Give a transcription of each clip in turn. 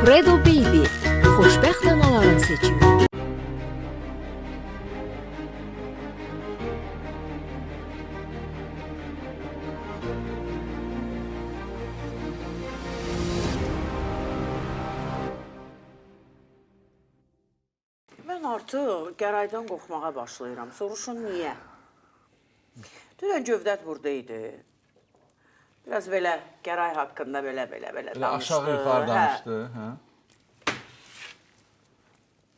Redo Baby, xoşbəxt anaların seçimi. Mən artıq gəraydan qorxmağa başlayıram. Soruşun niyə? Dünən Cövdət buradaydı. Biraz belə gəray haqqında belə danışdı. Aşağı yuxarı danışdı.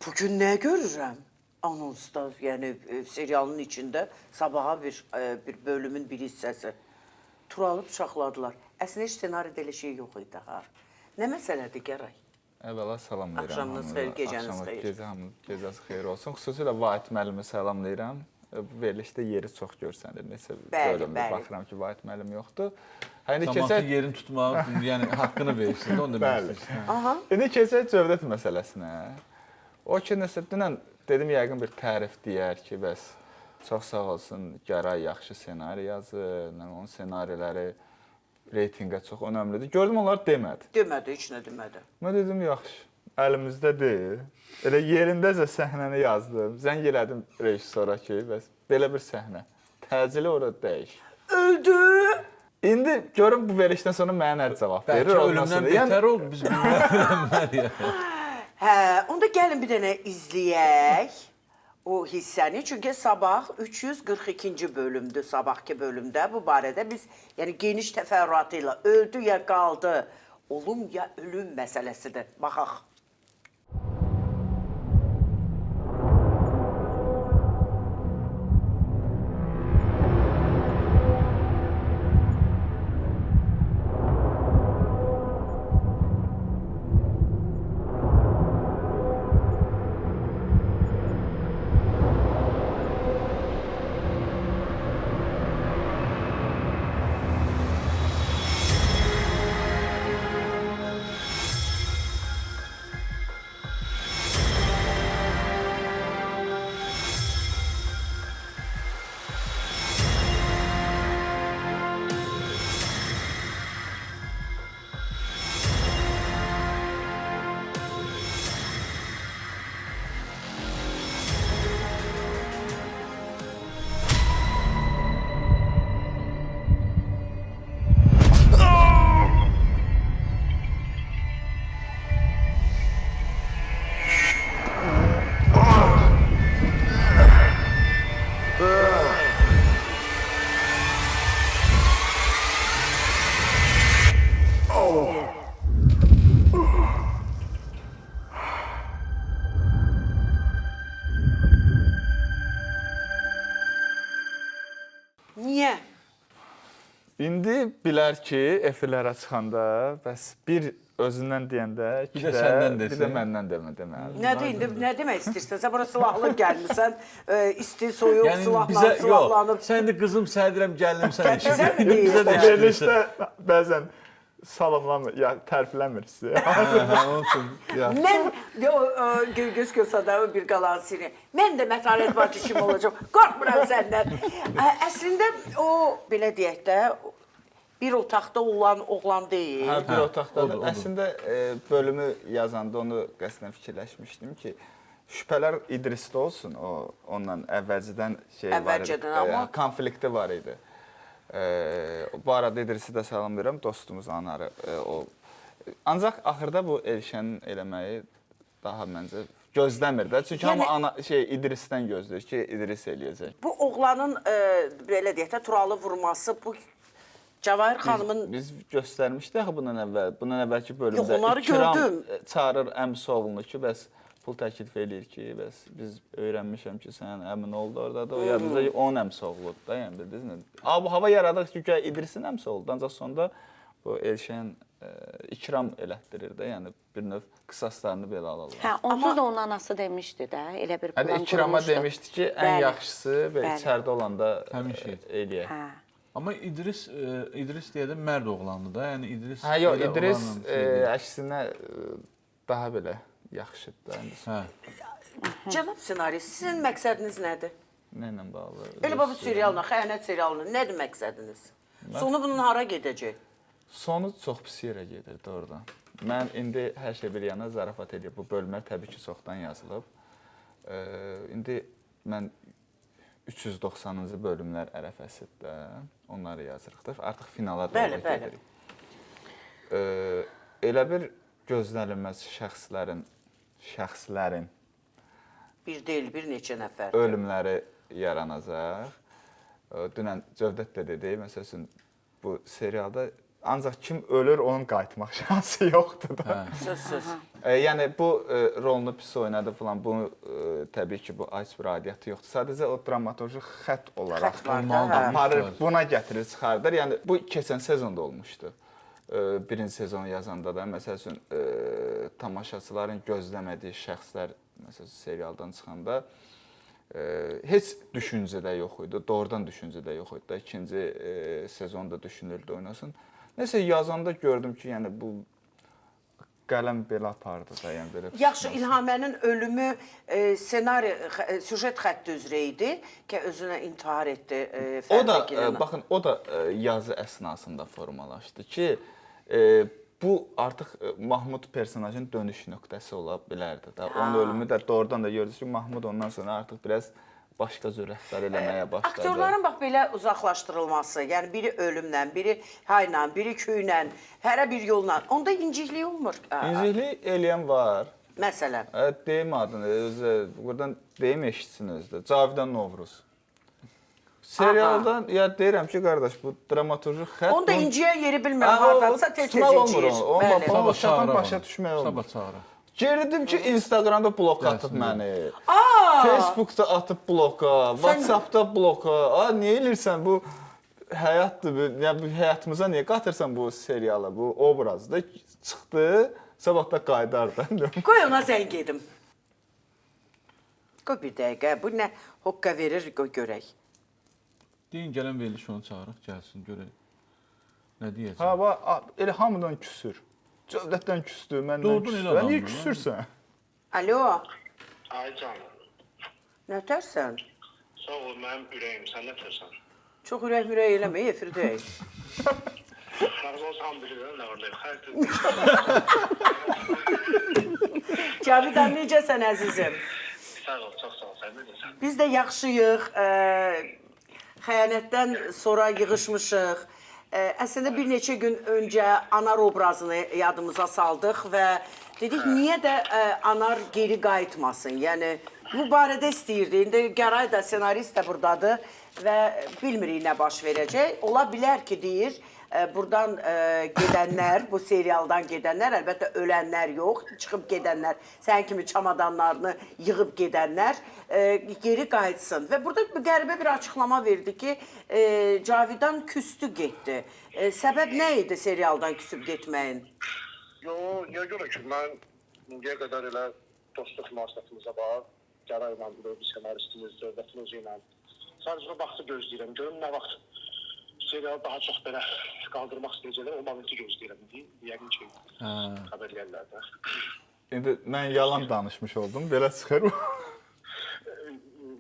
Bugün nə görürəm? Anonsda, yəni serialın içində sabaha bir bölümün bir hissəsi. Turalı bıçaqladılar. Əslində heç ssenaride elə şey yox idi. Nə məsələdir gəray? Əvvəla salamlayıram. Axşamınız xeyir, gecəniz xeyir. Gecəniz xeyir olsun. Xüsusilə Vahid müəllimi salamlayıram. Bu verilişdə yeri çox görsənir. Neçə bölümdə baxıram ki, Vahid müəllim yoxdur. Cəmaatın yerini tutmağı, yəni haqqını verirsin, onu demək istəyirsən. İndi keçək Cövdət məsələsinə. O ki, nəsə dünən dedim, yəqin bir tərif deyər ki, bəs çox sağ olsun, Gəray yaxşı ssenari yazır, onun ssenariləri reytinqə çox önəmlidir. Gördüm, onlar demədi. Demədi, heç nə demədi. Mən dedim, yaxşı, əlimizdə deyil. Elə yerindəcə səhnəni yazdım. Zəng elədim rejissora ki, bəs belə bir səhnə. Təcili orada dəyiş. Öldü! İndi görüm bu verişdən sonra mənə nə cavab verir. Bəlkə ölümdən betər oldu, biz bilməyək. Hə, onda gəlin bir dənə izləyək o hissəni. Çünki sabah 342-ci bölümdür, sabahki bölümdə. Bu barədə biz yəni geniş təfərrüatı ilə öldü ya qaldı, olum ya ölüm məsələsidir. Baxaq. Niyə? İndi bilər ki, efirlərə çıxanda, bəs bir özündən deyəndə, Bir də səndən desin. Bir də məndən deməli. Nədir indi? Nə demək istəyirsən? Sən bura silahlı gəlmirsən, isti, soyuq, Yəni silahlanıb. yox, sən də qızım, sədirəm, gəlinimsən işi. Bizə mi deyirsən? Bizə də Verilişdə bəzən salamlamır, ya tərifləmir sizi. Mən göz görsədə bir qalan sini. Mən də mətanət bacı kimi olacağım. Qorxmuram səndən. Əslində o belə deyək də bir otaqda olan oğlan deyil. Hə, bir otaqdadır. Əslində bölümü yazanda onu qəsdən fikirləşmişdim ki, şübhələr İdrisdə olsun, onunla əvvəlcədən var idi, konflikti var idi. Bu arada İdrisi də salam verirəm, dostumuz Anarı. Ancaq axırda bu Elşənin eləməyi daha məncə gözləmir də. Çünki hamı İdrisdən gözləyir ki, İdris eləyəcək. Bu oğlanın belə deyək də Turalı vurması bu Cəvahir xanımın... Biz göstərmişdik axı bundan əvvəlki bölümdə. Yox, onları gördüm. Çağırır əmsi oğlunu ki, bəs pul təklif eləyir ki, bəs biz öyrənmişəm ki, sən əmin oldu orada da. Ya bizə onun əmsi oğludur da, yəni bildiniz. Bu hava yaradıq ki, İdrisin əmsi oldu. Ancaq sonda bu Elşən ikram elətdirir də, yəni bir növ qısaslarını belə alırlar. Hə, onsuz da onun anası demişdi də, elə bir plan qurmuşdu. İkrama demişdi ki, ən yaxşısı və içəridə olanda eləyək. Amma İdris deyədə mərd oğlandı da, yəni İdris... Hə, yox, İdris əksinə daha belə yaxşıdır. Cənab senarist, sizin məqsədiniz nədir? Nə ilə bağlı? Elə bu serialına, xəyanət serialına nədir məqsədiniz? Sonu bunun hara gedəcək? Sonu çox pis yerə gedirdi oradan. Mən indi hər şey bir yana zarafat edib. Bu bölümlər təbii ki, çoxdan yazılıb. İndi mən 390-cı bölümlər ərəfəsində onları yazırıq. Artıq finala doğru gedirik. Elə bir gözlənilməz şəxslərin Bir deyil, bir neçə nəfər. ölümləri yaranacaq. Dünən Cövdət də dedi, məsəl üçün bu serialda ancaq kim ölür, onun qayıtmaq şansı yoxdur da. Söz. Yəni bu rolunu pis oynadı falan, bunu təbii ki, bu iceberg aidiyyatı yoxdur. Sadəcə o dramaturji xətt olaraq aparır, buna gətirir, çıxardır. Yəni bu keçən sezonda olmuşdu. Birinci sezonu yazanda da, məsəl üçün, tamaşaçıların gözləmədiyi şəxslər, məsəl üçün, serialdan çıxanda heç düşüncədə yox idi, doğrudan düşüncədə yox idi da. İkinci sezonda düşünüldü, oynasın. Nəsə yazanda gördüm ki, yəni bu qələm belə apardı da, yəni belə. Yaxşı, İlhamənin ölümü ssenari, süjet xətti üzrə idi ki, özünə intihar etdi. O da, baxın, o da yazı əsnasında formalaşdı ki, bu artıq Mahmud personajın dönüş nöqtəsi ola bilərdi da. Onun ölümü də doğrudan da gördünüz ki, Mahmud ondan sonra artıq biraz başqa cür rəftar eləməyə başladı. Aktyorların bax belə uzaqlaşdırılması, yəni biri ölümlə, biri hayla, biri köylə, hərə bir yolla. Onda inciklik olmur. İnciklik eləyən var. Məsələn. Deyim adını, buradan deyim eşitsin özdə. Cavidan Novruz. Serialdan, ya deyirəm ki, qardaş, bu dramaturji xətt... Onda inciyə yeri bilmirəm, hardadsa tez-tez inciyir. Onu şatan başa düşmək olmur. Sabah çağırır. Girdim ki, Instagramda blok atıb məni. Facebookda atıb bloka, WhatsAppda bloka. Niyə elirsən bu həyatdır, bu həyatımıza niyə qatırsan bu seriala, bu obrazda? Çıxdı, sabah da qaydardı. Qoy ona zəng edim. Qoy bir dəqiqə, bu nə hoqqa verir, qoy görək. Deyin, gələn veriliş onu çağırıq, gəlsin, görək. Nə deyəcək? Elə hamıdan küsür. Cövdətdən küsdü, məndən küsdü. Niyə küsürsən? Alo. Ay canım. Nətərsən? Sağ ol, mənim ürəyim. Sən nətərsən? Çox ürək-mürək eləmə, efir deyək. Razı olsam bilirəm, nə oradayım. Cavidan, necəsən əzizim? Sağ ol, çox sağ ol. Sən necəsən? Biz də yaxşıyıq. Xəyanətdən sonra yığışmışıq. Əslində bir neçə gün öncə Anar obrazını yadımıza saldıq və dedik, niyə də Anar geri qayıtmasın? Yəni, bu barədə istəyirdi. İndi Gəray da, senarist də buradadır və bilmirik nə baş verəcək. Ola bilər ki, deyir, buradan gedənlər, bu serialdan gedənlər, əlbəttə ölənlər yox, çıxıb gedənlər, sən kimi çamadanlarını yığıb gedənlər geri qayıtsın. Və burada qəribə bir açıqlama verdi ki, Cavidan küstü getdi. Səbəb nə idi serialdan küsüb getməyin? Yox, niyə görə ki, mən indiyə qədər elə dostluq münasibətimize bax, Gərayla bir senaristimiz, Cövdətimiz ilə. Sadəcə vaxtı gözləyirəm, görüm nə vaxt serialı daha çox belə qaldırmaq istəyəcəklər, o momenti gözləyirəm. Yəqin ki, xəbər yerlərdə. İndi mən yalan danışmış oldum, belə çıxır mı?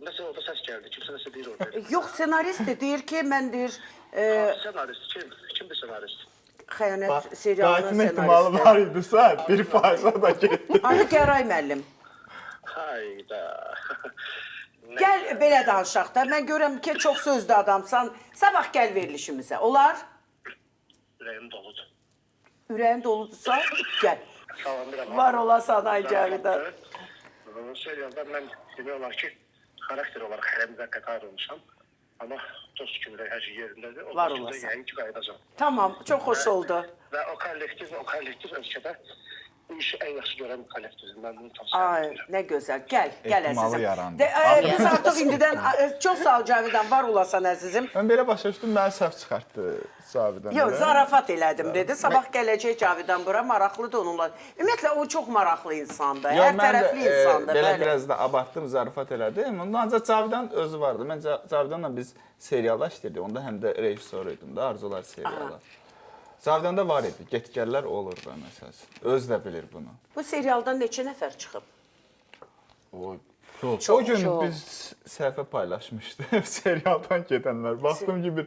Nəsə orada səs gəldi, kimsə nəsə deyir orada. Yox, senarist de deyir ki, mən deyir... Senarist, kimdir senarist? Xəyanət serialının senaristi. Ehtimalı var idisə, 1%-a da getdi. Adı Gəray müəllim. Hayda. Gəl belə danışaq da. Mən görəm ki, çox sözlü adamsan. Sabah gəl verilişimizə. Olar? Ürəyim doludur. Ürəyin doludursa, gəl. Salamlayıram. Var olasan ay Cavidan. Serialda mən demək olar ki, xarakter olaraq hələ müvəqqəti ayrılmışam. Amma dost kimi də hər şey yerindədir. Var olasan. Yəni ki, qayıdacam. Tamam, çox xoş oldu. Və o kollektiv ölkədə bu işi ən yaxşı görən kollektivdir. Mən bunu tavsiyə Ay, edirəm. nə gözəl. Gəl, gəl Ehtimalı əzizim. yarandı. Biz artıq indidən, çox sağ ol Cavidan, var olasan əzizim. Mən belə başa düşdüm, mənə səhv çıxartdı Cavidan. Yox, zarafat elədim dedi. Sabah gələcək Cavidan bura, maraqlıdır onunla. Ümumiyyətlə, o çox maraqlı insandır, hər tərəfli insandır. Belə biraz da abartdım, zarafat elədim. Onda ancaq Cavidan özü vardı. Mən Cavidanla biz seriallar işləyirdik. Onda həm də rejissor idim da, Arzular serialı. Cavidanda var idi, get-gəllər olur da məsələn. Öz də bilir bunu. Bu serialdan neçə nəfər çıxıb? O gün biz səhifə paylaşmışdıq serialdan gedənlər. Baxdım ki, bir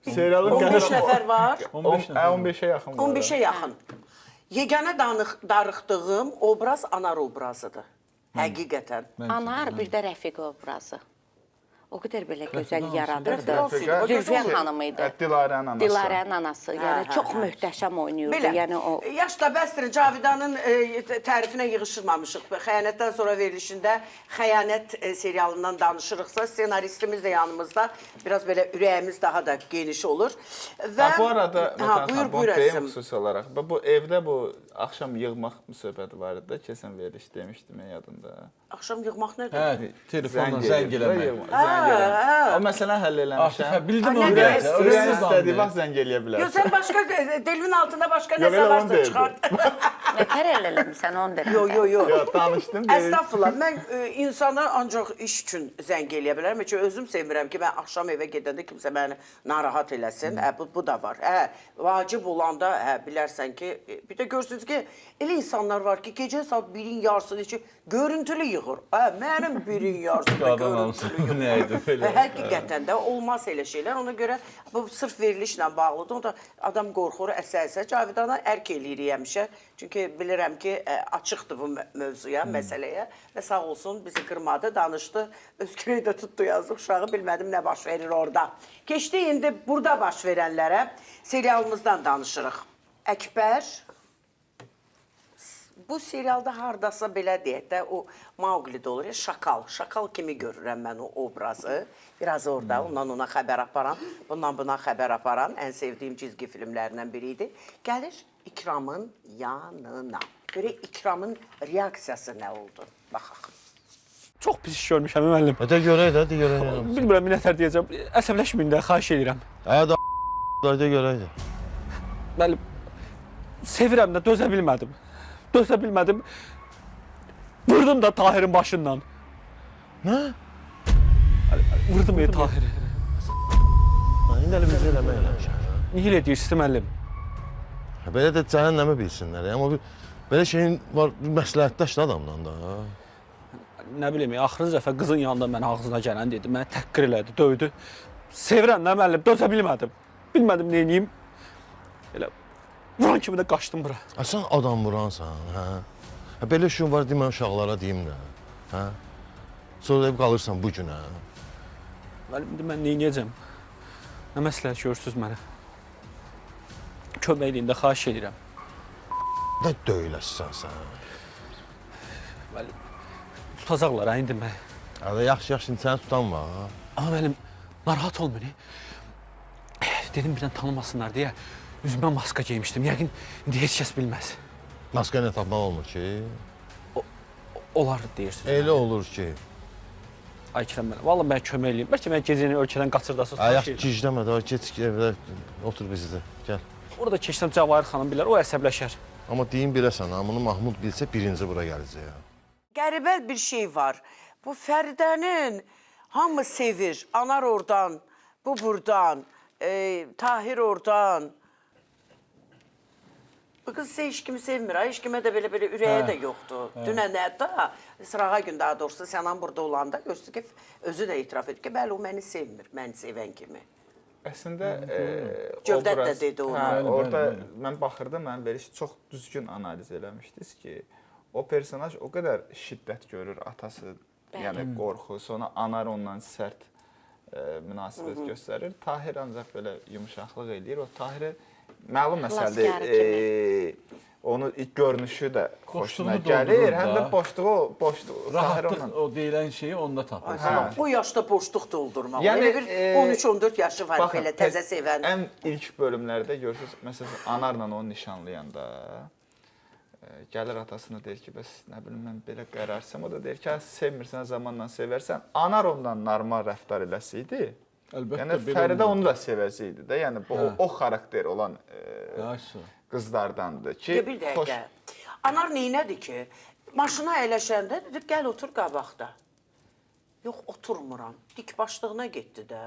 Serialın 15 nəfər var. 15-ə yaxın var. 15-ə yaxın. Yeganə darıxdığım obraz Anar obrazıdır. Həqiqətən. Anar bir də Rəfiq obrazı. O qədər belə gözəl Rəfiq yaradırdı. olsun, o Zülfiyə gözəl. xanım idi. Dilarənin anası. Dilarənin anası. Yəni hə, çox hə. möhtəşəm oynayırdı. Belə, Yəni o yaşla bəsdirin Cavidanın tərifinə yığışılmamışıq. Xəyanətdən sonra verilişində xəyanət serialından danışırıqsa, ssenaristimiz də yanımızda. Biraz belə ürəyimiz daha da geniş olur. Və Bu arada, buyur deyim Əsim. xüsusi olaraq. Bu evdə bu axşam yığmaq söhbəti var idi. Keçən veriliş demişdim yadında. Axşam yığmaq nədir? Hə, telefonla zəng eləmək. O məsələni həll eləmişəm. Bildim Nə onu. demək Ürəyin istədiyi vaxt zəng eləyə bilər. Yox, sən başqa, delvin altında başqa Yox, nəsə elə onu varsa deyirdim. çıxart. nətər eləmisən onu da. Yox. Yox, danışdım. deyim. Əstəğfurullah, mən insana ancaq iş üçün zəng eləyə bilərəm. Çünki özüm sevmirəm ki, mən axşam evə gedəndə kimsə məni narahat eləsin. Bu da var. Vacib olanda, bilərsən ki, bir də görürsünüz ki, elə insanlar var ki, gecə saat 1-in yarısıdır ki, görüntülü yığır. Mənim 1-in yarısıda görüntülü yığır. Nə idi belə? Həqiqətən də olmaz elə şeylər. Ona görə bu sırf verilişlə bağlıdır. O da adam qorxur, əsə-əsə. Cavidana ərk eləyirik həmişə. Çünki bilirəm ki, açıqdır bu mövzuya, məsələyə. Və sağ olsun, bizi qırmadı, danışdı. Öskürəyi də tutdu, yazıq uşağı. Bilmədim nə baş verir orada. Keçdi indi burada baş verənlərə serialımızdan danışırıq. Əkbər, bu serialda hardasa belə deyək də, o Maugli'də olur ya, şakal. Şakal kimi görürəm mən o obrazı. Biraz orada, ondan ona xəbər aparan, bundan buna xəbər aparan ən sevdiyim cizgi filmlərindən biri idi. Gəlir İkramın yanına. Görə İkramın reaksiyası nə oldu? Baxaq. Çox pis iş görmüşəm müəllim. De görək də, de görək. Bilmirəm nətər deyəcəm. Əsəbləşməyin də, xahiş edirəm. De görək də. Müəllim, sevirəm də dözə bilmədim. Dözə bilmədim. Vurdum da Tahirin başından. Nə? Vurdum Tahiri. İndi əlimizdə eləmək eləmişəm. Niyə elə deyirsiz müəllim? Belə də cəhənnəmə bilsinlər. Amma belə şeyin var, məsləhətdaş da adamdan da. Nə bilim, axırıncı dəfə qızın yanında mən ağzına gələn dedi, məni təhqir elədi, döydü. Sevirəm də müəllim, dözə bilmədim. Bilmədim nə edeyim. Elə vuran kimi də qaçdım bura. Sən adam vuransan, hə? Belə işin var, demə uşaqlara deyim də. Hə? Sonra da qalırsan bu günə. Müəllim, indi mən nə edəcəm? Nə məsləhət görürsünüz mənə? Kömək eləyin də, xahiş edirəm. Nə döyləsən sən? Müəllim, tutacaqlar, indi mən. Yaxşı, indi səni tutan var. Amma müəllim, narahat olmayın. Dedim birdən tanımasınlar deyə üzümə maska geymişdim. Yəqin indi heç kəs bilməz. Maska nə tapmaq olmur ki? Olar deyirsiniz. Elə olur ki. Ay Kiram müəllim, vallahi mən kömək eləyim. Bəlkə mən gecəni ölkədən qaçırdasınız. Yaxşı, gicləmə də, get evdə otur bizdə, gəl. Orada keçsəm Cəvahir xanım bilər, o əsəbləşər. Amma deyim biləsən, bunu Mahmud bilsə birinci bura gələcək. Qəribə bir şey var. Bu Fəridənin hamı sevir. Anar oradan, bu buradan, Tahir oradan. Bu qız isə heç kimi sevmir. Heç kimə də belə ürəyə də yoxdur. Dünən hətta sırağa gün daha doğrusu Sənan burada olanda görürsün ki, özü də etiraf edir ki, bəli o məni sevmir, məni sevən kimi. Əslində Cövdət də dedi onu. Orada mən baxırdım, mən veriş çox düzgün analiz eləmişdiniz ki, o personaj o qədər şiddət görür atası, yəni qorxu, sonra Anar ondan sərt münasibət göstərir. Tahir ancaq belə yumşaqlıq eləyir. O Tahirə məlum məsələdir. Onun ilk görünüşü də xoşuna gəlir. Həm də boşluğu rahatlıq o deyilən şeyi onda tapır. Bu yaşda boşluq doldurmaq. Yəni 13-14 yaşı var belə təzə sevən. Ən ilk bölümlərdə görürsüz, məsələn, Anarla onu nişanlayanda gəlir atasına deyir ki, bəs nə bilim mən belə qərarsam, o da deyir ki, sevmirsən, zamanla sevərsən. Anar ondan normal rəftar eləsəydi, yəni Fəridə onu da sevəcəkdi də. Yəni o xarakter olan qızlardandır ki, bir dəqiqə. Anar neynədir ki, maşına əyləşəndə dedi, gəl otur qabaqda. Yox, oturmuram. Dik başlığına getdi də.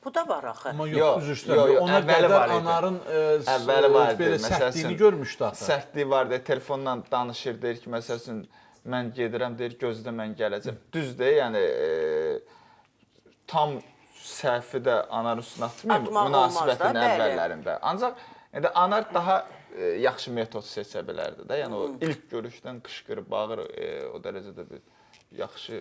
Bu da var axı. Amma yox, üzr istəyirəm. Ona qədər Anarın belə sərtliyini görmüşdü axı. Sərtliyi vardı, telefonla danışır, deyir ki, məsələn, mən gedirəm, deyir, gözlə mən gələcəm. Düzdür, yəni tam səhvi də anar üstünə atmayım Atmaq olmaz da, münasibətin bəli. əvvəllərində. Ancaq anar daha yaxşı metod seçə bilərdi də. Yəni o ilk görüşdən qışqırıb bağır o dərəcədə bir yaxşı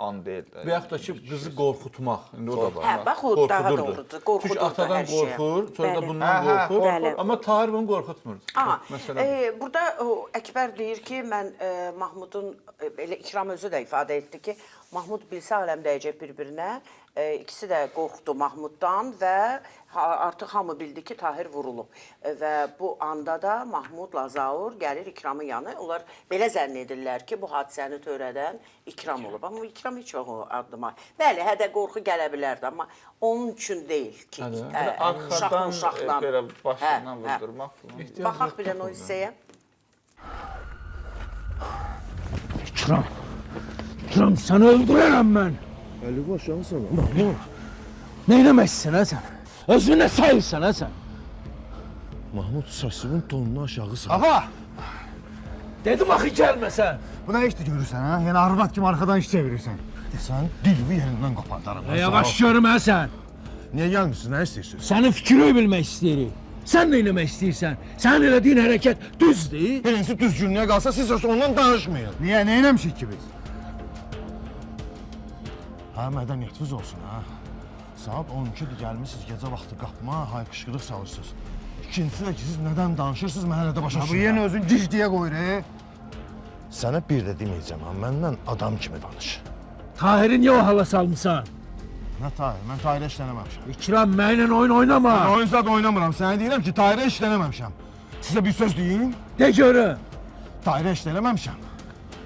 an deyil də. Və yaxud da ki, qızı qorxutmaq, indi o da var. Hə, bax o daha doğrudur. Çünki Qorxudur da atadan hər şeyə. qorxur, sonra da Bəli. bundan Hə, qorxur. bəli. Amma Tahir bunu qorxutmurdu. Aha, Məsələn, burada o Əkbər deyir ki, mən Mahmudun, elə İkram özü də ifadə etdi ki, Mahmud bilsə aləm dəyəcək bir-birinə. İkisi də qorxdu Mahmuddan və artıq hamı bildi ki, Tahir vurulub. Və bu anda da Mahmudla Zaur gəlir İkramın yanı. Onlar belə zənn edirlər ki, bu hadisəni törədən İkram olub. Amma İkram heç vaxt o addıma. Bəli, hədə qorxu gələ bilərdi, amma onun üçün deyil ki, Arxadan uşaqla. belə başından vurdurmaq falan. Baxaq bir dənə o hissəyə. İkram, səni öldürərəm mən. Əli başa sana. Mahmud, nə eləməksən hə sən? Özünü nə sayırsan hə sən? Mahmud səsinin tonunu aşağı sal. Ağa! Dedim axı gəlməsən. Bu nə işdir görürsən, ha? Yəni arvad kimi arxadan iş çevirirsən. Sən dilini yerindən qopardarım. Yavaş görüm hə sən. Niyə gəlmişsin, nə istəyirsən? Sənin fikrini bilmək istəyirik. Sən nə eləmək istəyirsən? Sənin elədiyin hərəkət düzdür. Birincisi düzgünlüyə qalsa siz ondan danışmayın. Niyə, nə eləmişik ki biz? Hə, mədəniyyətiniz olsun, ha. Saat 12-dir, gəlmişsiniz, gecə vaxtı qapma, hayqışqırıq salırsınız. İkincisi də ki, siz nədən danışırsınız, mən hələ də başa Bu düşürəm. yenə özün gicdiyə qoyur, Sənə bir də deməyəcəm, ha, məndən adam kimi danış. Tahiri niyə o hala salmısan? Nə Tahir, mən Tahirə işlənəməmişəm. İkram, mənlə oyun oynama. Oyun zad oynamıram, sənə deyirəm ki, Tahirə işlənəməmişəm. Sizə bir söz deyim, De görüm. Tahirə işlənəməmişəm.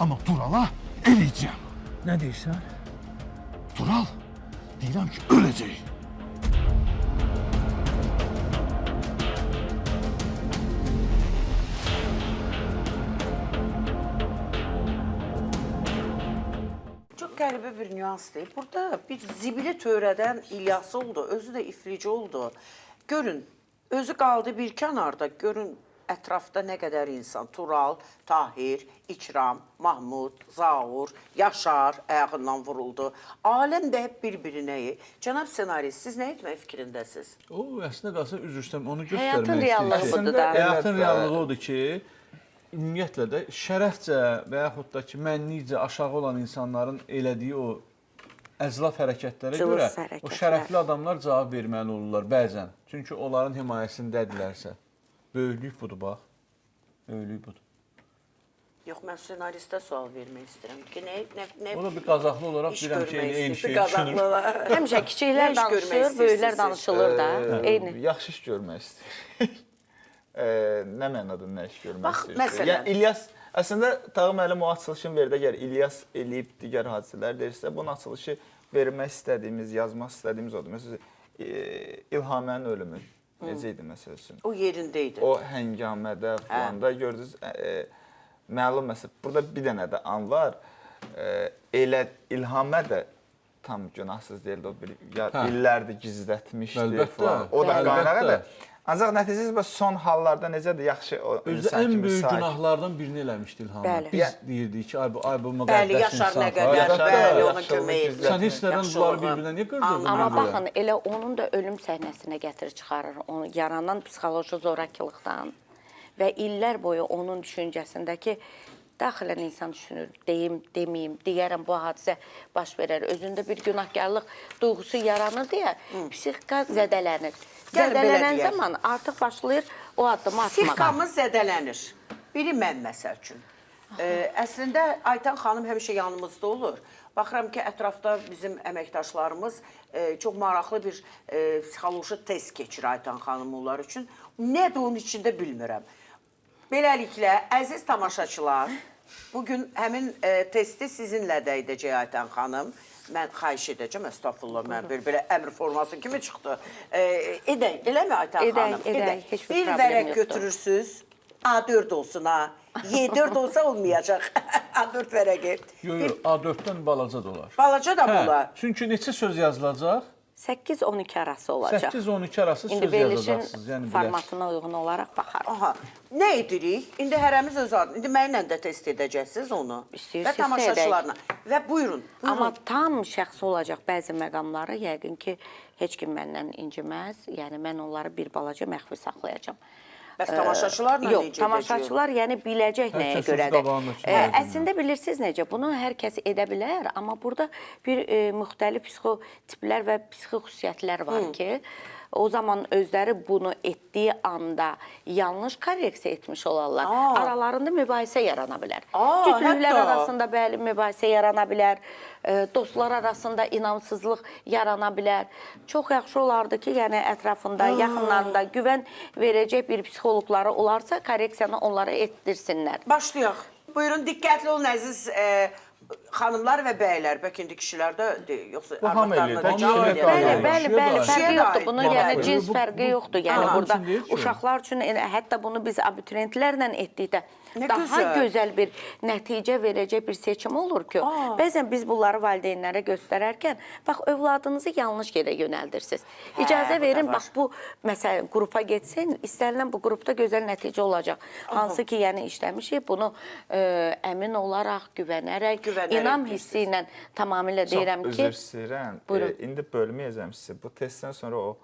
Amma Turala eləyəcəm. Nə deyirsən? Tural, deyirəm ki, öləcək. Çox qəribə bir nüansdır. Burada bir zibili törədən İlyas oldu, özü də iflici oldu. Görün, özü qaldı bir kənarda, görün ətrafda nə qədər insan. Tural, Tahir, İkram, Mahmud, Zaur, Yaşar ayağından vuruldu. Aləm də hep bir-birinə. Cənab senarist, siz nə etmək fikrindəsiz? o əslində qalsa üzr istəyirəm, onu Həyatın göstərmək reallığı istəyirəm. budur da. Həyatın reallığı odur ki, ümumiyyətlə də şərəfcə və yaxud da ki, mənlikcə aşağı olan insanların elədiyi o əzlaf hərəkətlərə Cılız görə hərəkətlər. o şərəfli adamlar cavab verməli olurlar bəzən. Çünki onların himayəsindədirlərsə. Böyüklük budur, bax. Böyüklük budur. Yox, mən senaristə sual vermək istəyirəm ki, nə O da bir qazaxlı olaraq iş bilirəm ki, görmək eyni istəyir, şeyi qazaxlı düşünür. olaraq. Həmişə kiçiklər Nə iş görmək danışır, istəyirsiniz böyüklər siz? danışılır da. Eyni. Yaxşı iş görmək istəyir. Nə mənada nə iş görmək Bax, istəyir? məsələn. Yəni İlyas əslində Tağı müəllim o açılışın verdi. Əgər İlyas eləyib digər hadisələr deyirsə, bunun açılışı vermək istədiyimiz, yazmaq istədiyimiz odur. Məsələn, İlhamənin ölümü necə idi məsəl üçün? O yerində idi. O həngamədə falanda gördünüz, məlum məsəl. Burada bir dənə də an var. Elə İlhamə də tam günahsız deyildi. O bir illərdir gizlətmişdi Əlbəttə. falan. O da Əlbəttə. qaynağıdır. Ancaq nəticəsində son hallarda necədir? Yaxşı o Özü insan ən kimi böyük sakit. günahlardan birini eləmişdi İlham. Bəli. Biz deyirdik ki, ay bu müqəddəs Bəli, Yaşar nə qədər, Yaşar da bəli, ona yaxşılığı kömək gizlətmək. edir. Sən hisslərdən Yaxşı bunları oldu. bir-birinə niyə qırdırdın? Amma belə? baxın, elə onun da ölüm səhnəsinə gətirib çıxarır. Onu yaranan psixoloji zorakılıqdan və illər boyu onun düşüncəsindəki daxilən insan düşünür, deyim, deməyim, deyərəm bu hadisə baş verər. Özündə bir günahkarlıq duyğusu yaranır deyə psixika zədələnir. Gəlin belə Zədələnən deyək. zaman artıq başlayır o addımı atmağa. Sirkamız zədələnir. Biri mən məsəl üçün. Əslində Aytan xanım həmişə yanımızda olur. Baxıram ki, ətrafda bizim əməkdaşlarımız çox maraqlı bir psixoloji test keçir Aytan xanım onlar üçün. Nədir onun içində bilmirəm. Beləliklə, əziz tamaşaçılar, bugün həmin testi sizinlə də edəcək Aytan xanım. Mən xahiş edəcəm, əstəğfurullah, mən belə əmr forması kimi çıxdı. Edək, eləmi Aytan xanım? Edək, heç bir bir problem vərək yoxdur. götürürsünüz, A4 olsun ha. Y4 olsa olmayacaq. A4 vərəqi. Yox, A4-dən balaca da olar. Balaca da Hə, olar. çünki neçə söz yazılacaq? 8-12 arası olacaq. 8-12 arası İndi söz verilişin yazacaqsınız. Yəni formatına uyğun olaraq baxarıq. Aha. Nə edirik? İndi hərəmiz öz adı. İndi mənimlə də test edəcəksiniz onu. İstəyirsinizsə Və tamaşaçılarla. Və buyurun. Amma tam şəxsi olacaq bəzi məqamları yəqin ki, heç kim məndən inciməz. Yəni mən onları bir balaca məxfi saxlayacağam. Bəs tamaşaçılarla Yox, necə tamaşaçılar yəni biləcək Hər nəyə kəs öz görədir. qabağına çıxır. Əslində bilirsiniz necə? Bunu hər kəs edə bilər, amma burada bir müxtəlif psixotiplər və psixixüsusiyyətlər var ki, o zaman özləri bunu etdiyi anda yanlış korreksiya etmiş olarlar. Aralarında mübahisə yarana bilər. Cütlüklər hətta. arasında bəli mübahisə yarana bilər. Dostlar arasında inamsızlıq yarana bilər. Çox yaxşı olardı ki, yəni ətrafında, yaxınlarında güvən verəcək bir psixoloqları olarsa, korreksiyanı onlara etdirsinlər. Başlayaq. Buyurun, diqqətli olun əziz xanımlar və bəylər. Bəlkə indi kişilər də yoxsa Bu hamı arvadlarına da eləyir. cavab Bəli, verir. Bəli, fərqi yoxdur. Bunun yəni cins fərqi yoxdur. Yəni Aha, burada üçün deyir ki- uşaqlar üçün hətta bunu biz abituriyentlərlə etdikdə daha gözəl bir nəticə verəcək bir seçim olur ki, bəzən biz bunları valideynlərə göstərərkən, bax, övladınızı yanlış yerə yönəldirsiniz. İcazə verin, bax, bu, məsələn, qrupa getsin, istənilən bu qrupda gözəl nəticə olacaq. Hansı ki, yəni işləmişik, bunu əmin olaraq, güvənərək, inam hissi ilə tamamilə deyirəm ki... Çox üzr istəyirəm. İndi bölməyəcəm sizi. Bu testdən sonra o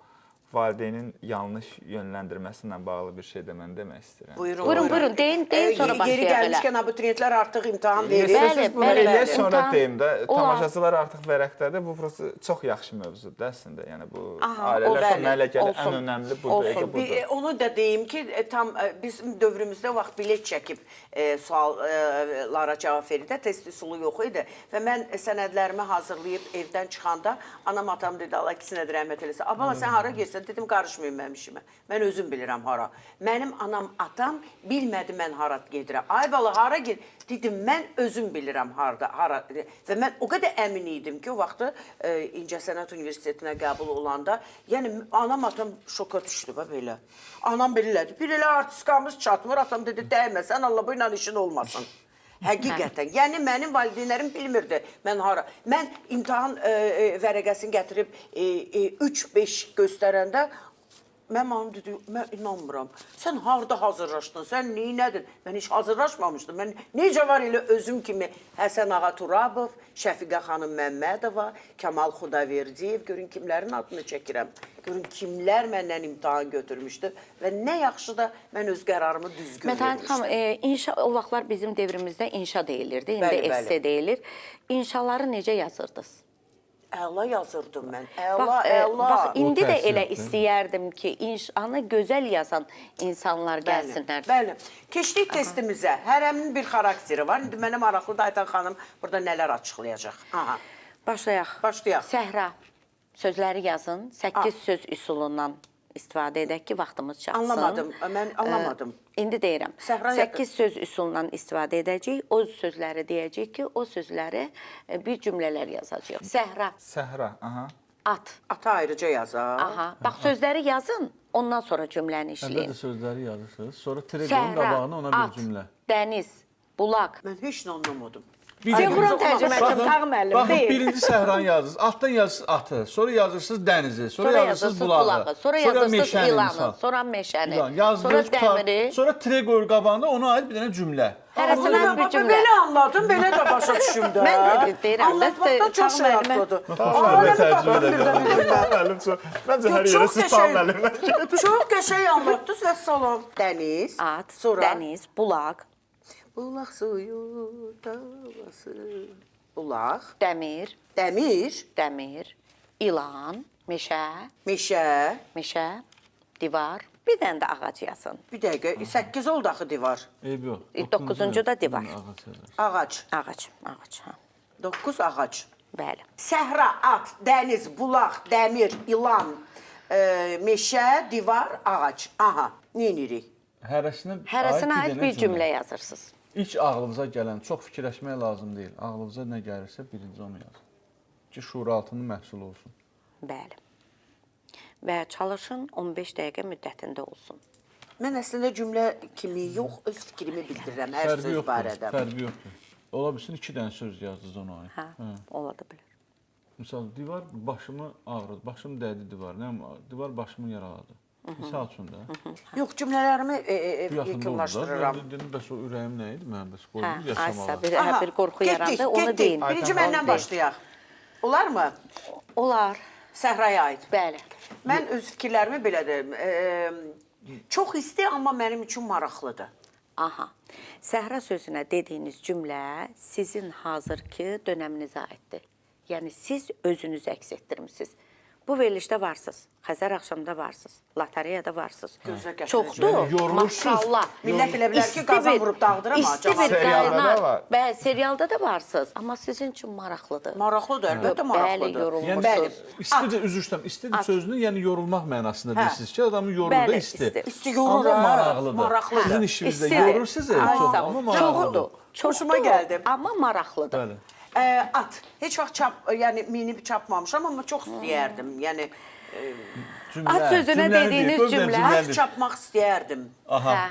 valideynin yanlış yönləndirməsi ilə bağlı bir şey də mən demək istəyirəm. Buyurun, deyin sonra başlayaq Yeri elə. gəlmişkən abituriyentlər artıq imtahan verir. İstəyirsiniz bunu eləyə sonra İmtahan deyim də, olar. tamaşaçılar artıq vərəqdədir. Bu prosta çox yaxşı mövzudur əslində. Yəni bu ailələr olsun, üçün mənə gəlir olsun. ən önəmli budur. Onu da deyim ki, tam bizim dövrümüzdə vaxt bilet çəkib suallara cavab verir də, test üsulu yox idi. Və mən sənədlərimi hazırlayıb evdən çıxanda anam, atam dedi, Allah ikisinə də rəhmət eləsin. Abala, sən hara girsən? Dedim, qarışmayın mənim işimə. Mən özüm bilirəm hara. Mənim anam, atam bilmədi mən hara gedirəm. Ay bala, hara gir? Dedim, mən özüm bilirəm hara. Və mən o qədər əmin idim ki, o vaxtı İncəsənət Universitetinə qəbul olanda, yəni anam, atam şoka düşdü belə. Anam belədir. Bir elə artistkamız çatmır, atam dedi, dəyməsən, Allah bu ilə işin olmasın. Həqiqətən. Yəni, mənim valideynlərim bilmirdi mən hara. Mən imtahan vərəqəsini gətirib 3-5 göstərəndə, mən anam dedi, mən inanmıram. Sən harada hazırlaşdın, sən neynədin? Mən heç hazırlaşmamışdım. Mən necə var elə özüm kimi Həsən Ağa Turabov, Şəfiqə xanım Məmmədova, Kamal Xudaverdiyev, görün kimlərin adını çəkirəm. Görün kimlər məndən imtahan götürmüşdü və nə yaxşı da mən öz qərarımı düzgün Mətənət xanım, o vaxtlar bizim devrimizdə inşa deyilirdi, indi esse deyilir. İnşaları necə yazırdınız? Əla yazırdım mən, əla. Bax, indi də elə istəyərdim ki, inşanı gözəl yazan insanlar gəlsinlər. Bəli, keçdik testimizə. Hərəminin bir xarakteri var. İndi mənə maraqlı da Aytan xanım burada nələr açıqlayacaq. Başlayaq. Səhra, sözləri yazın, 8 söz üsulundan istifadə edək ki, vaxtımız çatsın. Anlamadım, mən anlamadım. İndi deyirəm, 8 söz üsulundan istifadə edəcəyik, o sözləri deyəcəyik ki, o sözləri bir cümlələr yazacaq. Səhra. Səhra, aha. At. Ata ayrıca yazaq. Aha, bax sözləri yazın, ondan sonra cümləni işləyin. Əlbəttə sözləri yazırsınız, sonra treqonun qabağına ona bir cümlə. Dəniz, bulaq. Mən heç nə anlamadım. Sinxron tərcümə üçün Tağ müəllim Baxın, deyil. birinci səhranı yazırsınız, altdan yazırsınız atı, sonra yazırsınız dənizi, sonra yazırsınız bulağı, sonra yazırsınız ilanı, sonra meşəni, sonra dəmiri. Sonra treqor qabağında ona aid bir dənə cümlə. Hərəsinə bir cümlə. Belə anladım, belə də başa düşüm də. Mən də deyirəm, anlatmaqdan çox şey yazdı. Məncə hər yerə siz Tağ müəllimə. Çox qəşəng anlatdınız və salam. Dəniz, at, dəniz, bulaq. Bulaq suyu davası. Bulaq. Dəmir. Dəmir. İlan. Meşə. Meşə. Divar. Bir dənə də ağac yazın. Bir dəqiqə, 8 oldu axı divar. Eyb yox. 9-cu da divar. Ağac. 9 ağac. Bəli. Səhra, at, dəniz, bulaq, dəmir, ilan, meşə, divar, ağac. Aha, neyinirik? Hərəsinə aid bir cümlə yazırsınız. İlk ağlınıza gələn, çox fikirləşmək lazım deyil. Ağlınıza nə gəlirsə birinci onu yazın. Ki, şuuraltının məhsulu olsun. Bəli. Və çalışın 15 dəqiqə müddətində olsun. Mən əslində cümlə kimi yox, öz fikrimi bildirirəm hər söz barədə. Fərqi yoxdur. Ola bilsin 2 dənə söz yazdınız ona aid. Hə, ola da bilər. Misal, divar başımı ağrıdı, başım dəydi divar, divar başımı yaraladı. Misal üçün də. Yox, cümlələrimi Yaxında oldu da. yekunlaşdırıram. Mən dedim, bəs o ürəyim nə idi? Mən bəs Hə, qoydum yaşamağa. Aysa bir qorxu yarandı, onu deyin. Birinci məndən başlayaq. Olar mı? Olar. Səhraya aid. Bəli. Mən öz fikirlərimi belə deyim. Çox isti, amma mənim üçün maraqlıdır. Aha. Səhra sözünə dediyiniz cümlə sizin hazırki dönəminizə aiddir. Yəni siz özünüzü əks etdirmisiniz. Bu verilişdə varsınız, Xəzər axşamda varsınız, lotereyada varsınız. Çoxdur, maşallah. Millət elə bilər ki, qazan vurub dağıdır amma. İsti bir qaynar. Bəli, serialda da varsınız, amma sizin üçün maraqlıdır. Maraqlıdır, əlbəttə maraqlıdır. Bəli, yorulmuşsunuz. İstidir, üzr istəyirəm, istidir sözünü, yəni yorulmaq mənasında deyirsiniz ki, adamı yorur da isti. İsti yorur, maraqlıdır. Sizin işinizdə yorur sizi, amma maraqlıdır. Xoşuma gəldi. Amma maraqlıdır. At. Heç vaxt yəni minib çapmamışam, amma çox istəyərdim. Yəni At sözünə dediyiniz cümlə. At çapmaq istəyərdim. Aha.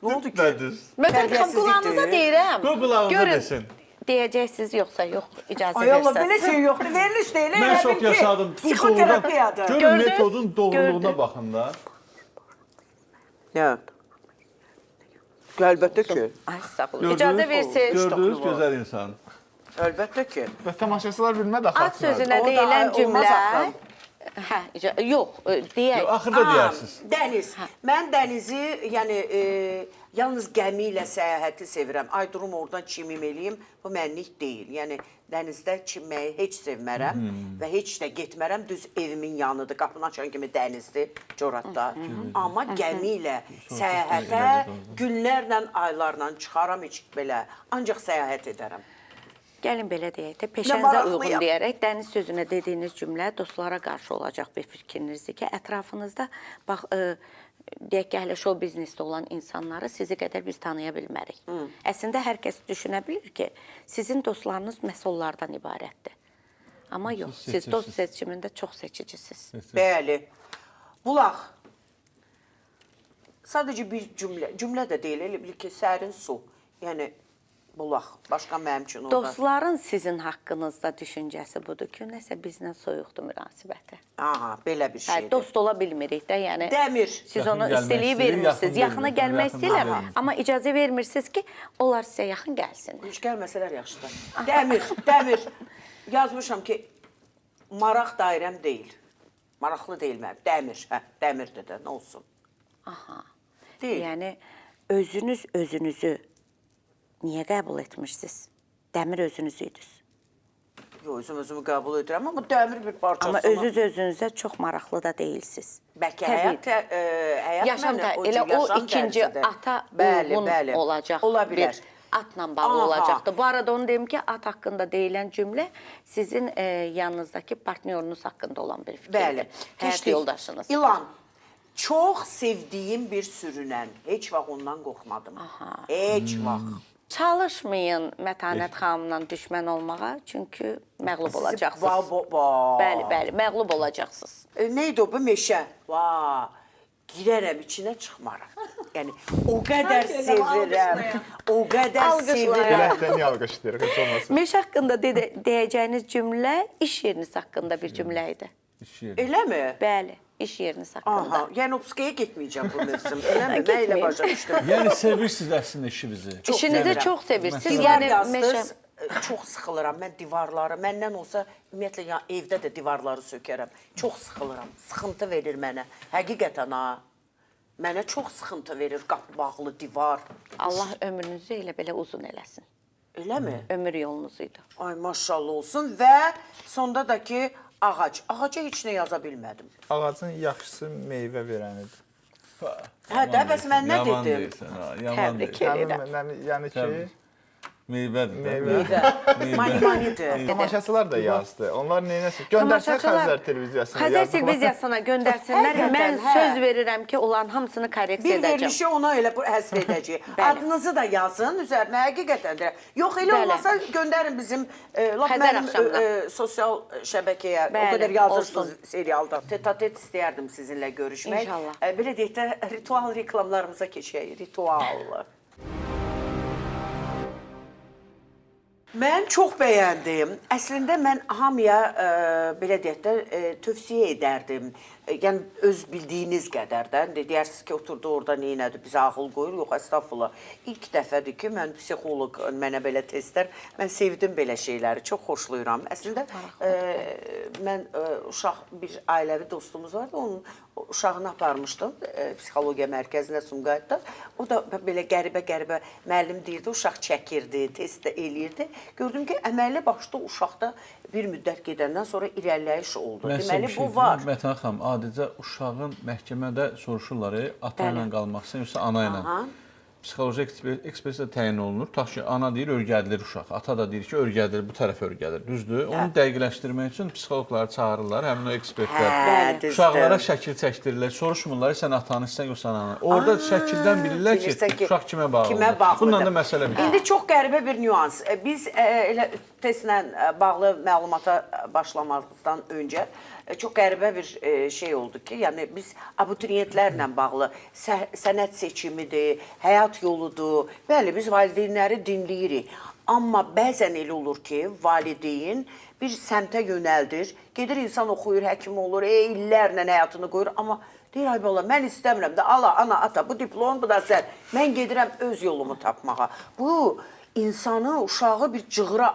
Nə oldu ki? Mən qulağınıza deyirəm. Qoy qulağınıza desin. Deyəcəksiniz yoxsa yox, icazə Ay Allah, versəz. belə şey yoxdur. Veriliş deyil. Mən çox yaşadım. Psixoterapiyadır. Görün metodun doğruluğuna baxın da. Nə? Əlbəttə ki. Ay sağ olun. İcazə versiniz. Gördünüz gözəl insan. Əlbəttə ki. Və tamaşaçılar bilmədi axı. At sözünə deyilən cümlə. Hə, yox, deyək. Axırda deyərsiniz. Dəniz. Mən dənizi, yəni yalnız gəmi ilə səyahəti sevirəm. Ay durum oradan çimim eləyim, bu mənlik deyil. Yəni dənizdə çimməyi heç sevmərəm və heç də getmərəm. Düz evimin yanıdır, qapını açan kimi dənizdir, Coratda. Amma gəmi ilə səyahətə günlərlə, aylarla çıxaram heç belə. Ancaq səyahət edərəm. Gəlin belə deyək də, peşənizə uyğun deyərək dəniz sözünə dediyiniz cümlə dostlara qarşı olacaq bir fikrinizdir ki, ətrafınızda bax, deyək ki, hələ show biznesdə olan insanları sizi qədər biz tanıya bilmərik. Əslində, hər kəs düşünə bilir ki, sizin dostlarınız məhz onlardan ibarətdir. Amma yox, siz dost seçimində çox seçicisiniz. Bəli. Bulaq. Sadəcə bir cümlə də deyil, elə bilir ki, sərin su. Yəni, bulaq. Başqa mənim üçün orada. Dostların sizin haqqınızda düşüncəsi budur ki, nəsə bizlə soyuqdur münasibəti. Aha, belə bir şeydir. Dost ola bilmirik də, yəni. Dəmir. Siz onu istəliyi vermirsiniz, yaxına gəlmək istəyirlər, amma icazə vermirsiniz ki, onlar sizə yaxın gəlsin. Heç gəlməsələr yaxşıdır. Dəmir. Yazmışam ki, maraq dairəm deyil. Maraqlı deyil mənim. Dəmir, dəmirdir də, nə olsun. Aha. Deyil. Yəni, özünüzü niyə qəbul etmişsiniz? Dəmir özünüzüydünüz. Yox, özümü qəbul edirəm, amma dəmir bir parçasını... Amma özünüzə çox maraqlı da deyilsiniz. Bəlkə həyat yaşamda elə o ikinci ata uyğun olacaq. Ola bilər. Atla bağlı olacaqdır. Bu arada onu deyim ki, at haqqında deyilən cümlə sizin yanınızdakı partnyorunuz haqqında olan bir fikirdir. Bəli. Həyat yoldaşınız. İlan. Çox sevdiyim bir sürünən. Heç vaxt ondan qorxmadım. Heç vaxt. Çalışmayın Mətanət xanımla düşmən olmağa, çünki məğlub olacaqsınız. Bəli, məğlub olacaqsınız. Neydi o bu meşə? Girərəm, içinə çıxmaram. Yəni, o qədər sevirəm, o qədər sevirəm. Biləkdən niyə alqışlayırıq, heç olmasın. Meşə haqqında deyəcəyiniz cümlə iş yeriniz haqqında bir cümlə idi. Elə mi? Bəli, iş yeriniz haqqında. Yəni, Opskaya getməyəcəm bu mövsüm. Elə mi? Nə ilə başa düşdüm? Yəni, sevirsiniz əslində işinizi. İşinizi çox sevirsiniz. Divar yazdınız, çox sıxılıram. Mən divarları, məndən olsa, ümumiyyətlə, evdə də divarları sökərəm. Çox sıxılıram, sıxıntı verir mənə. Həqiqətən, mənə çox sıxıntı verir qapı bağlı divar. Allah ömrünüzü elə belə uzun eləsin. Elə mi? Ömür yolunuzuydu. Ay, maşallah olsun və sonda da ki, ağac. Ağaca heç nə yaza bilmədim. Ağacın yaxşısı meyvə verənidir. Hə, də, bəs mən nə dedim? Təbrik edirəm. Yəni ki... Meyvədir. Mani-manidir. Tamaşaçılar da yazdı. Onlar neynəsin? Göndərsən Xəzər televiziyasına. Xəzər televiziyasına göndərsinlər. Mən söz verirəm ki, olan hamısını korreksiya edəcəm. Bir verilişi ona elə həsr edəcək. Adınızı da yazın üzərinə, həqiqətən də. Yox, elə olmasa göndərin bizim mənim sosial şəbəkəyə. O qədər yazırsınız serialda. Tet-a-tet istəyərdim sizinlə görüşmək. İnşallah. Belə deyək də, ritual reklamlarımıza keçək. Ritual. Mən çox bəyəndim. Əslində mən hamıya belə deyək də tövsiyə edərdim. Yəni öz bildiyiniz qədərdən. Deyərsiniz ki, oturdu orada neynədir, bizə ağıl qoyur. Yox, əstəğfurullah. İlk dəfədir ki, mən psixoloq mənə belə testlər. Mən sevdim belə şeyləri, çox xoşlayıram. Əslində mən uşaq bir ailəvi dostumuz vardı, onun uşağını aparmışdım psixologiya mərkəzinə Sumqayıtda. O da belə qəribə müəllim deyirdi, uşaq çəkirdi, test də eləyirdi. Gördüm ki, əməlli başda uşaqda bir müddət gedəndən sonra irəliləyiş oldu. Deməli, bu var. Mətən xanım, adicə uşağın məhkəmədə soruşurlar, ata ilə qalmaqsa, yoxsa ana ilə. Psixoloji ekspertiza təyin olunur. Ta ki, ana deyir, örgədilir uşaq. Ata da deyir ki, örgədilir, bu tərəf örgədilir. Düzdür? Onu dəqiqləşdirmək üçün psixoloqları çağırırlar, həmin o ekspertlər. Uşaqlara şəkil çəkdirirlər, soruşmurlar, sən atanı istəyən, yoxsa ananı. Orada şəkildən bilirlər ki, uşaq kimə bağlıdır. Bununla da məsələ bilir. İndi çox qəribə bir nüans. Biz elə testlə bağlı məlumata başlamazdan öncə çox qəribə bir şey oldu ki, yəni biz abituriyentlərlə bağlı sənət seçimidir, həyat yoludur. Bəli, biz valideynləri dinləyirik. Amma bəzən elə olur ki, valideyn bir səmtə yönəldir, gedir insan oxuyur, həkim olur, illərlə həyatını qoyur, amma deyir, ay bala, mən istəmirəm də, ala, ana, ata, bu diplom, bu da sən, mən gedirəm öz yolumu tapmağa. Bu insanı, uşağı bir cığıra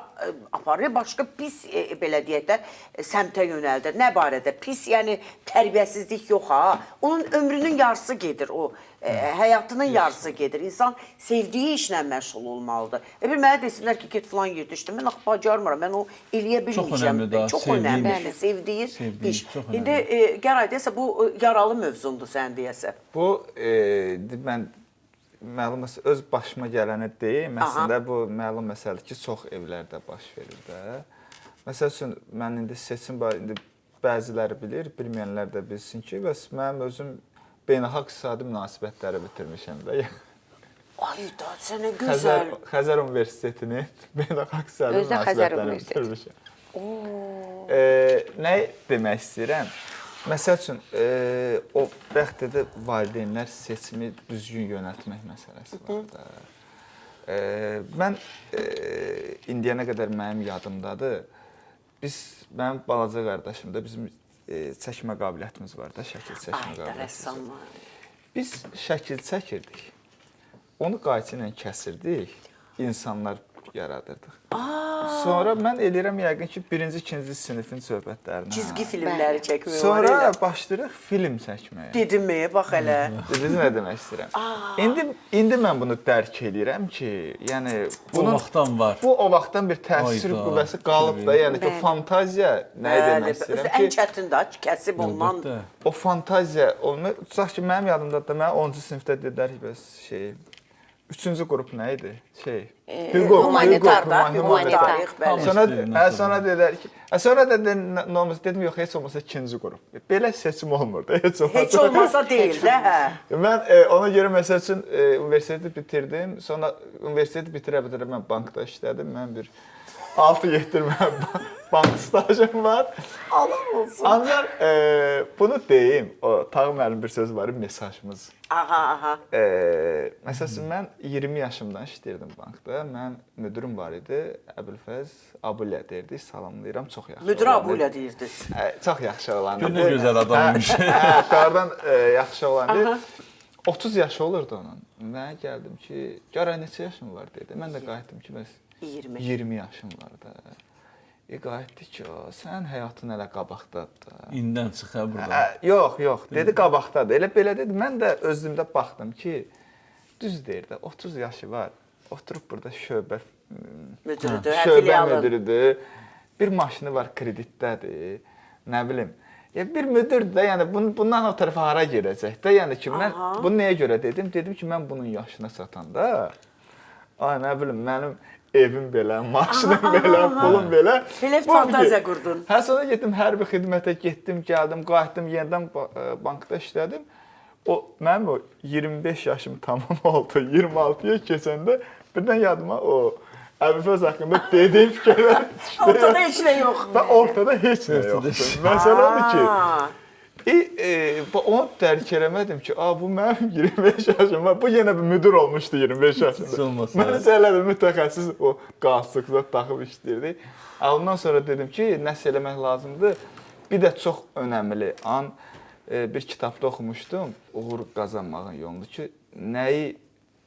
aparır, başqa pis, belə deyək də, səmtə yönəldir. Nə barədə? Pis, yəni tərbiyəsizlik yox ha. Onun ömrünün yarısı gedir, o həyatının yarısı gedir. İnsan sevdiyi işlə məşğul olmalıdır. Bir mənə desinlər ki, get filan yerdə işlə, mən bacarmıram, mən o eləyə bilməyəcəm. Çox önəmlidir, sevdiyi iş. İndi Gəray deyəsə, bu yaralı mövzumdur sən deyəsə. Bu, mən məlum məsələ, öz başıma gələni deyim, əslində bu məlum məsələdir ki, çox evlərdə baş verir də. Məsəl üçün, mən indi seçim var, indi bəziləri bilir, bilməyənlər də bilsin ki, bəs mənim özüm beynəlxalq iqtisadi münasibətləri bitirmişəm də. Ay da, sənə gözəl. Xəzər Universitetini beynəlxalq iqtisadi münasibətləri bitirmişəm. Nə demək istəyirəm? Məsəl üçün, o bəxtədə valideynlər seçimi düzgün yönəltmək məsələsi var da. Mən indiyənə qədər mənim yadımdadır, mənim balaca qardaşımda bizim çəkmə qabiliyyətimiz var da, şəkil çəkmə qabiliyyətimiz var. Biz şəkil çəkirdik, onu qayçı ilə kəsirdik, insanlar yaradırdıq. Sonra mən eləyirəm yəqin ki, 1-ci, 2-ci sinifin söhbətlərini. Çizgi filmləri çəkmək var. Sonra başlayırıq film çəkməyə. Dedim mi? Bax elə. Dediniz nə demək istəyirəm? İndi mən bunu dərk eləyirəm ki, yəni o vaxtdan var. Bu o vaxtdan bir təsir qüvvəsi qalıb da, yəni ki, fantaziya nəyə demək istəyirəm ki, ən çətin də kəsib ondan. O fantaziya, tutaq ki, mənim yadımdadır da, mən 10-cu sinifdə dedilər ki, bəs şey 3-cü qrup nə idi? Humanitar da. Sonra dedilər ki, sonra dedim, yox, heç olmasa 2-ci qrup. Belə seçim olmur da, heç olmasa. Heç olmasa deyil də, hə. Mən ona görə, məsəl üçün, universiteti bitirdim. Sonra universiteti bitirə-bitirə mən bankda işlədim. Mən bir 6-7 bank stajım var. Allah olsun. Ancaq bunu deyim, Tağı müəllim bir söz var, mesajımız. Aha. Məsəl üçün, mən 20 yaşımdan işləyirdim bankda. Mən müdürüm var idi, Əbülfəz Abulya deyirdik, salamlayıram, çox yaxşı. Müdür Abulya deyirdiniz. Çox yaxşı olandı. Günə gözəl adammış. Qardan yaxşı olandı. 30 yaşı olurdu onun. Mən gəldim ki, Gəray neçə yaşın var dedi. Mən də qayıtdım ki, bəs 20 yaşım var da. Qayıtdı ki, sən həyatın hələ qabaqdadır. İndən çıx hə burada. Yox, dedi qabaqdadır. Elə belə dedi. Mən də özümdə baxdım ki, düz deyir də, 30 yaşı var. Oturub burada şöbə müdürüdür. Bir maşını var, kreditdədir. Nə bilim. Bir müdür də, yəni bundan o tərəfə hara gedəcək də. Yəni ki, mən bunu nəyə görə dedim? Dedim ki, mən bunun yaşına çatanda, nə bilim, mənim evim belə, maşınım belə, pulum belə. Belə fantaziya qurdun. Sonra getdim, hərbi xidmətə getdim, gəldim, qayıtdım, yenidən bankda işlədim. Mənim o 25 yaşım tamam oldu, 26-ya keçəndə birdən yadıma o Əbülfəz haqqında dediyim fikirlər düşdü. Ortada heç nə yox. Ortada heç nə yoxdur. Məsələ odur ki, Onu dərk eləmədim ki, bu mənim 25 yaşım var. Bu yenə bir müdür olmuşdu 25 yaşında. Mən isə elə bir mütəxəssis o qalsıqla taxıb işləyirdi. Ondan sonra dedim ki, nəsə eləmək lazımdır. Bir də çox önəmli an bir kitabda oxumuşdum. Uğur qazanmağın yolunu ki, nəyi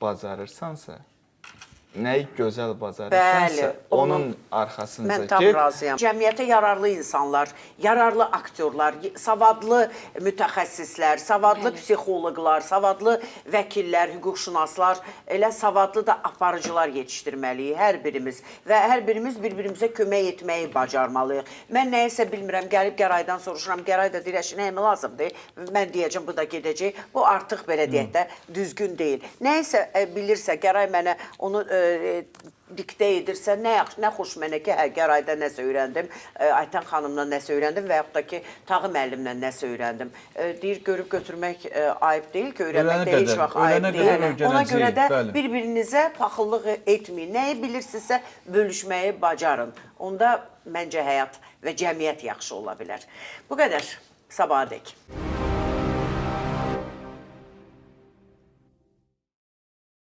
bacarırsansa, nəyi gözəl bacarırsansa, onun arxasınca Mən tam razıyam. Cəmiyyətə yararlı insanlar, yararlı aktyorlar, savadlı mütəxəssislər, savadlı psixoloqlar, savadlı vəkillər, hüquqşünaslar, elə savadlı da aparıcılar yetişdirməliyik hər birimiz və hər birimiz bir-birimizə kömək etməyi bacarmalıyıq. Mən nəyisə bilmirəm, gəlib Gəraydan soruşuram, Gəray da deyir, nə mi lazımdır? Mən deyəcəm, bu da gedəcək. Bu artıq belə deyək də düzgün deyil. Nəyisə bilirsə, Gəray mənə onu diktə edirsə, nə xoş mənə ki, Gərayda nəsə öyrəndim, Aytən xanımdan nəsə öyrəndim və yaxud da ki, Tağı müəllimdən nəsə öyrəndim. Deyir, görüb götürmək ayıb deyil ki, öyrənmək də heç vaxt ayıb deyil. Ona görə də bir-birinizə paxıllıq etməyin. Nəyi bilirsinizsə, bölüşməyi bacarın. Onda məncə həyat və cəmiyyət yaxşı ola bilər. Bu qədər. Sabaha dək.